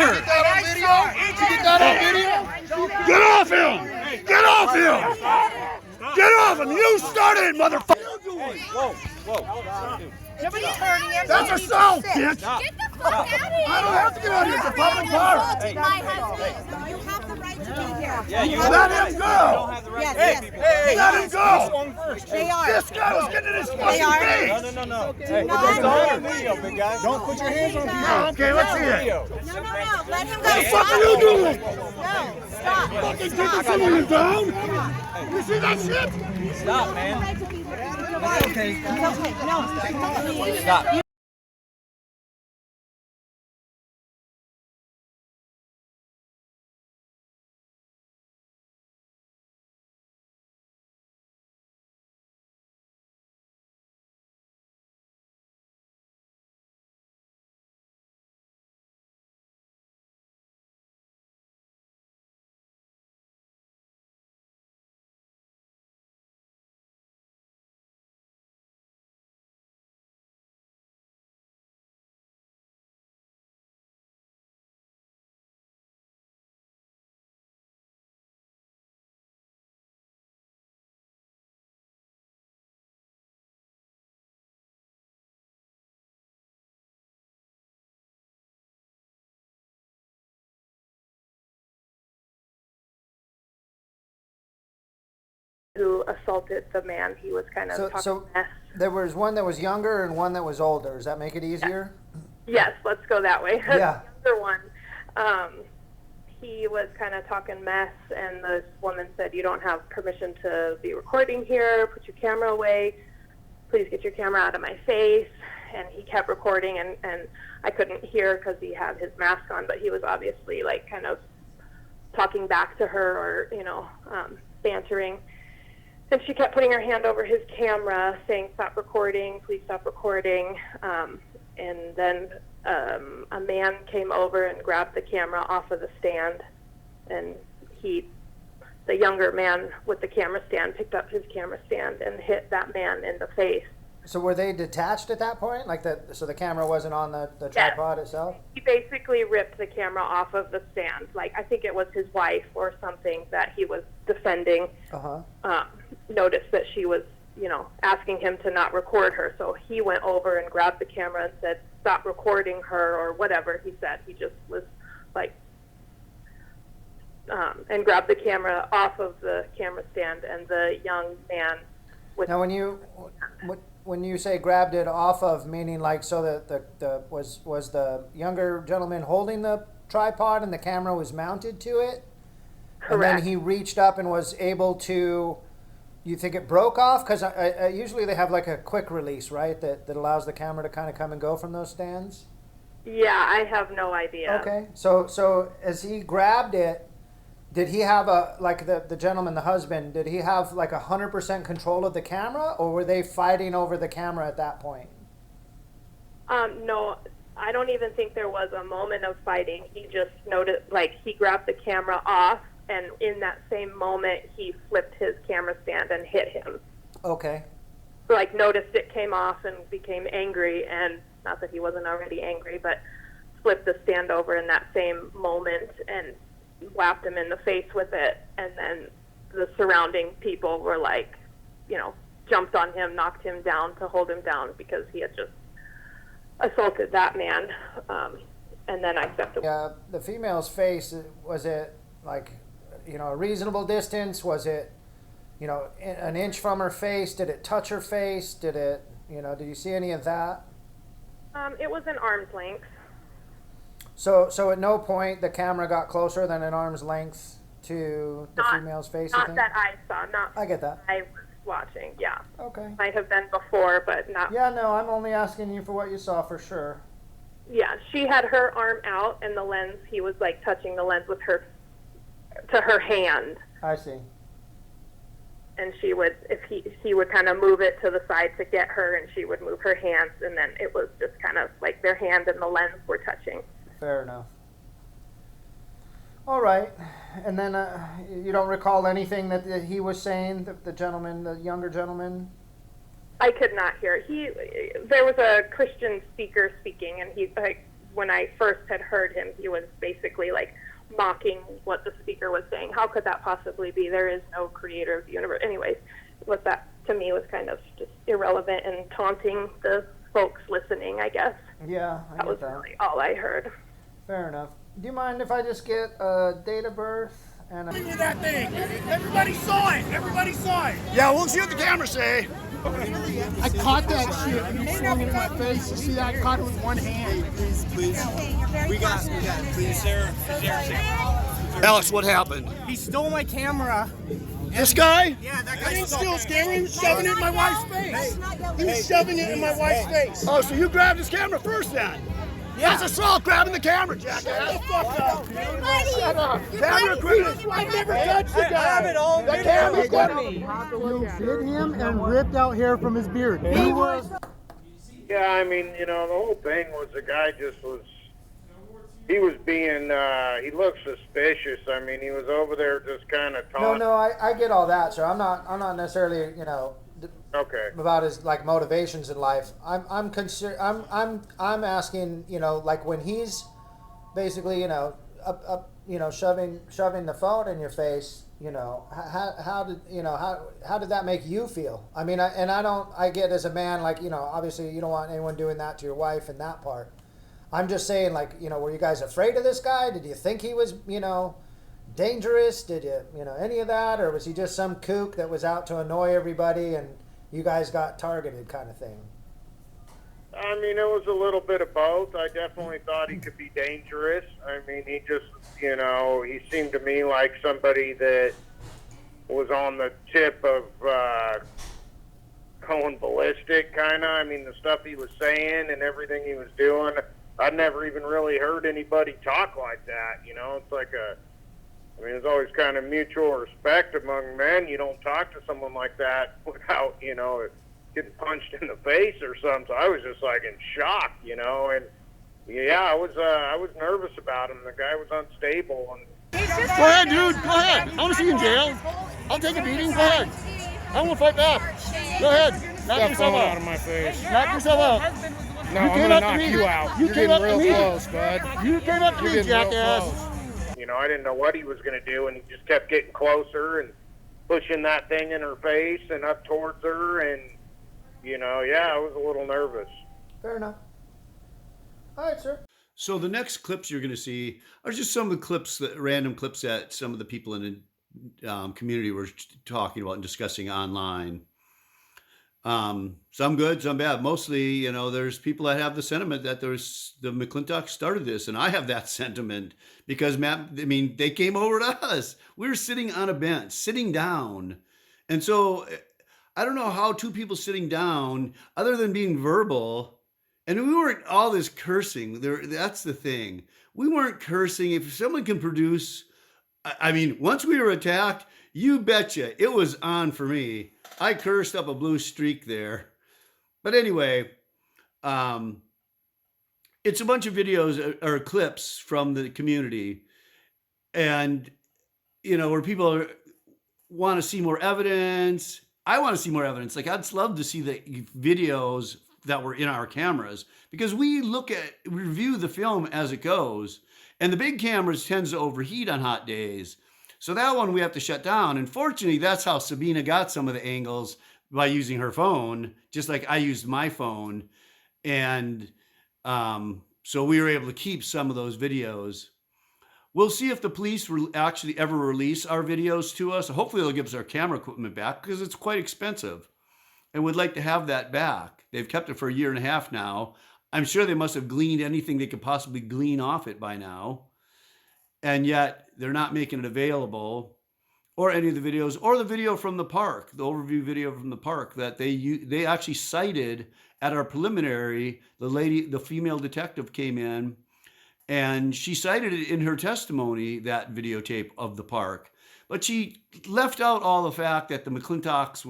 her! Did you get that on video? Get off him! Get off him! Get off him! You started it, motherfucker! Whoa, whoa. Nobody's hurting him. That's assault, bitch! Get the fuck out of here! I don't have to get out of here. It's a public park. Assaulted my husband. You have the right to be here. Yeah, you Let him go! Let him go! They are. This guy was getting in his fucking are. face! No. Hey, it's on video, big guy. Don't put your hands on people. Okay, let's see it. No. Let him go. What the fuck are you doing? No. Stop. Fucking taking someone down? You see that shit? Stop, man. It's okay. No. Stop. Who assaulted the man. He was kind of talking mess. There was one that was younger and one that was older. Does that make it easier? Yes, let's go that way. Yeah. The younger one, he was kind of talking mess, and this woman said, "You don't have permission to be recording here. Put your camera away. Please get your camera out of my face." And he kept recording, and I couldn't hear because he had his mask on, but he was obviously like kind of talking back to her, or bantering. And she kept putting her hand over his camera, saying, "Stop recording, please stop recording." And then a man came over and grabbed the camera off of the stand, and the younger man with the camera stand, picked up his camera stand and hit that man in the face. So were they detached at that point? So the camera wasn't on the tripod itself? He basically ripped the camera off of the stand. Like, I think it was his wife or something that he was defending. Noticed that she was, asking him to not record her. So he went over and grabbed the camera and said, "Stop recording her," or whatever he said. He just was like, and grabbed the camera off of the camera stand, and the young man with... Now, when you say grabbed it off of, meaning like, so that was the younger gentleman holding the tripod and the camera was mounted to it? Correct. And then he reached up and was able to, you think it broke off? Because usually they have like a quick release, right? That allows the camera to kind of come and go from those stands? Yeah, I have no idea. Okay. So as he grabbed it, did he have the gentleman, the husband, did he have like 100% control of the camera, or were they fighting over the camera at that point? No, I don't even think there was a moment of fighting. He just noticed, he grabbed the camera off, and in that same moment, he flipped his camera stand and hit him. Okay. Noticed it came off and became angry, and not that he wasn't already angry, but flipped the stand over in that same moment and whapped him in the face with it. And then the surrounding people were jumped on him, knocked him down to hold him down because he had just assaulted that man. And then I stepped away. The female's face, was it a reasonable distance? Was it, an inch from her face? Did it touch her face? Did it, did you see any of that? It was an arm's length. So at no point the camera got closer than an arm's length to the female's face? Not that I saw. I get that. I was watching, yeah. Okay. Might have been before, but not. Yeah, no, I'm only asking you for what you saw for sure. Yeah, she had her arm out, and the lens, he was touching the lens with her, to her hand. I see. And she would, he would kind of move it to the side to get her, and she would move her hands, and then it was just kind of like their hand and the lens were touching. Fair enough. All right. And then you don't recall anything that he was saying, the gentleman, the younger gentleman? I could not hear. There was a Christian speaker speaking, and he when I first had heard him, he was basically like mocking what the speaker was saying. How could that possibly be? There is no creator of the universe. Anyways, what that to me was kind of just irrelevant and taunting the folks listening, I guess. Yeah, I That get was that. really all I heard. Fair enough. Do you mind if I just get a date of birth and Look at that thing. Everybody saw it. Everybody saw it. Yeah, we'll see what the cameras say. I caught that shit and he swung it in my face. You see that? I caught it with one hand. Please. We got, please. Alex, what happened? He stole my camera. This guy? Yeah, that I guy didn't stole steal his camera. He was shoving it in my wife's face. He was shoving it in my wife's face. Oh, so you grabbed his camera first then? Yeah. That's assault, grabbing the camera, jackass. Shut the fuck up. Shut up. Camera criminal. I've never touched the guy. have it all The video. camera's got me. You hit him and ripped out hair from his beard. He was. Yeah, I mean, you know, the whole thing was the guy just was, he was being, he looked suspicious. I mean, he was over there just kind of talking. No, I get all that, sir. I'm not necessarily, you know, Okay. about his like motivations in life. I'm asking, you know, like when he's basically, you know, shoving the phone in your face, you know, how did that make you feel? I mean, I get as a man, like, you know, obviously you don't want anyone doing that to your wife and that part. I'm just saying, like, you know, were you guys afraid of this guy? Did you think he was, you know, dangerous? Did you know, any of that? Or was he just some kook that was out to annoy everybody and you guys got targeted kind of thing? I mean, it was a little bit of both. I definitely thought he could be dangerous. I mean, he just, you know, he seemed to me like somebody that was on the tip of going ballistic, kind of. I mean, the stuff he was saying and everything he was doing, I'd never even really heard anybody talk like that, you know? It's like I mean, there's always kind of mutual respect among men. You don't talk to someone like that without, you know, getting punched in the face or something. So I was just like in shock, you know, and yeah, I was nervous about him. The guy was unstable. And Go ahead, dude. Go ahead. I want to see you in jail. I'll take a beating. Go ahead. I want to fight back. Go ahead. Knock yourself out. of my face. Knock yourself out. No, You I'm came gonna up to knock me. you out. You You're came getting up to real me. close, bud. You came up to You're me, getting real jackass. close. you know, I didn't know what he was going to do, and he just kept getting closer and pushing that thing in her face and up towards her, and, you know, yeah, I was a little nervous. Fair enough. All right, sir. So the next clips you're going to see are just some of the clips, random clips that some of the people in the community were talking about and discussing online. Some good, some bad. Mostly, you know, there's people that have the sentiment that the McClintock started this, and I have that sentiment because they came over to us. We were sitting on a bench, sitting down, and so I don't know how two people sitting down, other than being verbal. And we weren't all this cursing. That's the thing. We weren't cursing. If someone can produce, I mean, once we were attacked, you betcha, it was on for me. I cursed up a blue streak there. But anyway, it's a bunch of videos or clips from the community. And, you know, where people want to see more evidence. I want to see more evidence. Like, I'd love to see the videos that were in our cameras, because we review the film as it goes, and the big cameras tends to overheat on hot days. So that one we have to shut down. And fortunately, that's how Sabina got some of the angles, by using her phone, just like I used my phone. And so we were able to keep some of those videos. We'll see if the police will actually ever release our videos to us. Hopefully they'll give us our camera equipment back, because it's quite expensive. And would like to have that back. They've kept it for 1.5 years now. I'm sure they must have gleaned anything they could possibly glean off it by now. And yet they're not making it available, or any of the videos, or the video from the park, the overview video from the park that they actually cited at our preliminary. The female detective came in and she cited it in her testimony, that videotape of the park. But she left out all the fact that the McClintocks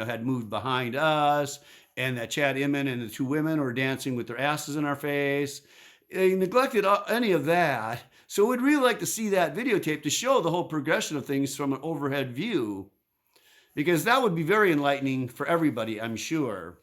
had moved behind us, and that Chad Inman and the two women were dancing with their asses in our face. They neglected any of that. So we'd really like to see that videotape to show the whole progression of things from an overhead view, because that would be very enlightening for everybody, I'm sure.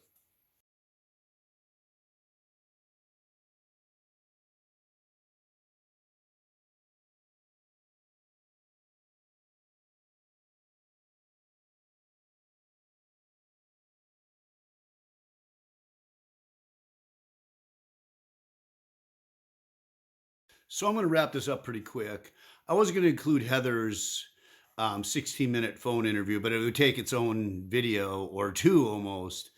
So I'm going to wrap this up pretty quick. I was going to include Heather's 16-minute phone interview, but it would take its own video or two almost,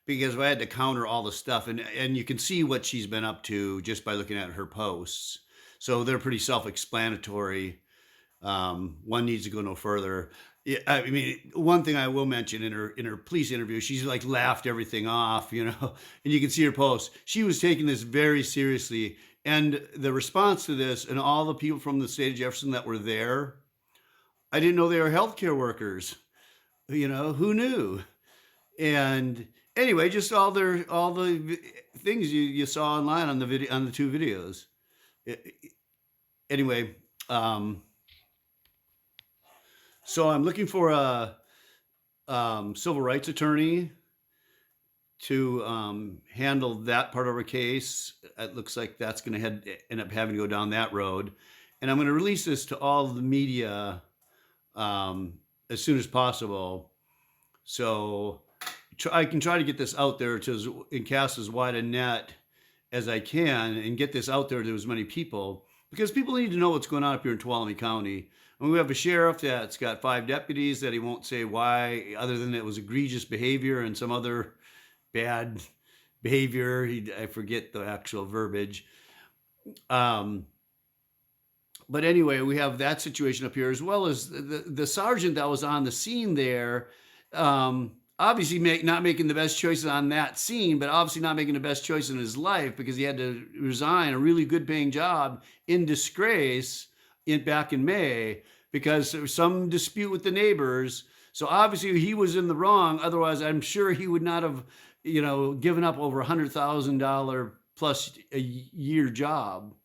because I had to counter all the stuff, and you can see what she's been up to just by looking at her posts. So they're pretty self-explanatory. One needs to go no further. Yeah, I mean, one thing I will mention in her police interview, she's like laughed everything off, you know, and you can see her post. She was taking this very seriously, and the response to this, and all the people from the state of Jefferson that were there, I didn't know they were healthcare workers. You know, who knew? And anyway, just all the things you saw online on the video, on the two videos. Anyway, so I'm looking for a civil rights attorney to handle that part of our case. It looks like that's going to end up having to go down that road. And I'm going to release this to all the media as soon as possible. So I can try to get this out there and cast as wide a net as I can and get this out there to as many people, because people need to know what's going on up here in Tuolumne County. And we have a sheriff that's got 5 deputies that he won't say why, other than it was egregious behavior and some other bad behavior. I forget the actual verbiage. But anyway, we have that situation up here, as well as the sergeant that was on the scene there. Obviously not making the best choices on that scene, but obviously not making the best choice in his life, because he had to resign a really good paying job in disgrace back in May, because there was some dispute with the neighbors. So obviously he was in the wrong. Otherwise, I'm sure he would not have, given up over $100,000 plus a year job.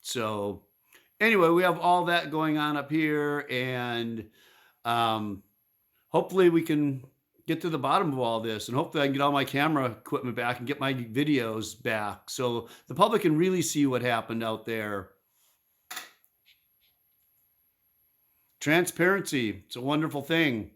So anyway, we have all that going on up here, and hopefully we can get to the bottom of all this, and hopefully I can get all my camera equipment back and get my videos back so the public can really see what happened out there. Transparency, it's a wonderful thing.